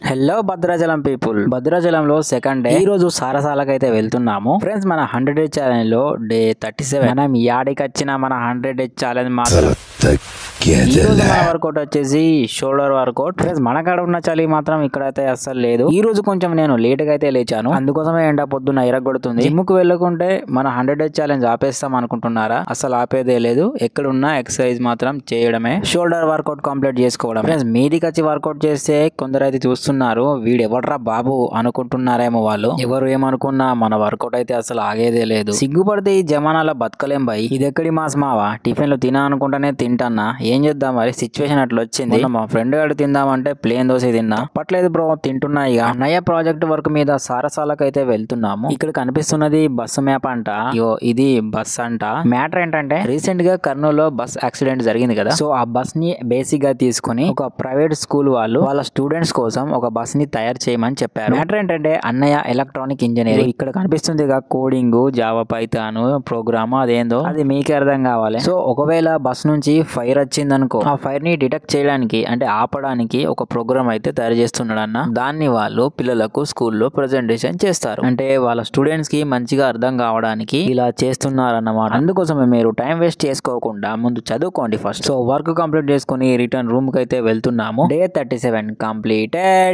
Hello Bhadrachalam people, భద్రాచలంలో second day ఈ రోజు సారసాలకైతే వెళ్తున్నాము ఫ్రెండ్స్. మన 100 డేస్ ఛాలెంజ్ లో డే 37 మనం యాడికి వచ్చిన మన 100 డేస్ ఛాలెంజ్ మాత్రం ఈ రోజు మన వర్కౌట్ వచ్చేసి షోల్డర్ వర్కౌట్ ఫ్రెండ్స్. మన కాడ ఉన్న చలి మాత్రం ఇక్కడైతే అస్సలు లేదు. ఈ రోజు కొంచెం నేను లేట్ గా అయితే లేచాను, అందుకోసమే ఎండ పొద్దున్న ఇరగొడుతుంది. జిమ్ కు వెళ్ళకుంటే మన 100 డేస్ ఛాలెంజ్ ఆపేస్తాం అనుకుంటున్నారా? అసలు ఆపేదే లేదు. ఎక్కడున్నా ఎక్సర్సైజ్ మాత్రం చేయడమే, షోల్డర్ వర్కౌట్ కంప్లీట్ చేసుకోవడం ఫ్రెండ్స్. మీదికి వచ్చి వర్కౌట్ చేస్తే కొందరైతే చూస్తున్నారు, వీడు ఎవడ్రా బాబు అనుకుంటున్నారేమో వాళ్ళు. ఎవరు ఏమనుకున్నా మన వర్కౌట్ అయితే అసలు ఆగేదే లేదు. సిగ్గుపడితే ఈ జమానాల బతకలేం బై. ఇది ఎక్కడి మాస్ మావా, టిఫిన్లు తినా అనుకుంటానే తింటన్నా, ఏం చేద్దాం మరి, సిచ్యువేషన్ అట్లా వచ్చింది. మా ఫ్రెండ్ గారు తిందామంటే ప్లేన్ దోశ తిన్నా, పట్లేదు బ్రో తింటున్నా. ఇక అన్నయ్య ప్రాజెక్ట్ వర్క్ మీద సారసాలకైతే వెళ్తున్నాము. ఇక్కడ కనిపిస్తున్నది బస్సు మ్యాప్ అంట. ఇది బస్ అంట. మ్యాటర్ ఏంటంటే రీసెంట్ గా కర్నూలులో బస్ యాక్సిడెంట్ జరిగింది కదా, సో ఆ బస్ ని బేసిక్ గా తీసుకుని ఒక ప్రైవేట్ స్కూల్ వాళ్ళు వాళ్ళ స్టూడెంట్స్ కోసం ఒక బస్ ని తయారు చేయమని చెప్పారు. మ్యాటర్ ఏంటంటే అన్నయ్య ఎలక్ట్రానిక్ ఇంజనీర్. ఇక్కడ కనిపిస్తుంది కోడింగ్, జావా, పైథాన్ ప్రోగ్రామ్, అదేందో అది మీకే అర్థం కావాలి. సో ఒకవేళ బస్ నుంచి ఫైర్ వచ్చిందనుకో, ఆ ఫైర్ ని డిటెక్ట్ చేయడానికి అంటే ఆపడానికి ఒక ప్రోగ్రామ్ అయితే తయారు చేస్తున్నాడు అన్న. దాన్ని వాళ్ళు పిల్లలకు స్కూల్లో ప్రెజెంటేషన్ చేస్తారు. అంటే వాళ్ళ స్టూడెంట్స్ కి మంచిగా అర్థం కావడానికి ఇలా చేస్తున్నారు అన్నమాట. అందుకోసమే మీరు టైం వేస్ట్ చేసుకోకుండా ముందు చదువుకోండి ఫస్ట్. సో వర్క్ కంప్లీట్ చేసుకుని రిటర్న్ రూమ్ కి అయితే వెళ్తున్నాము. Day 37 completed.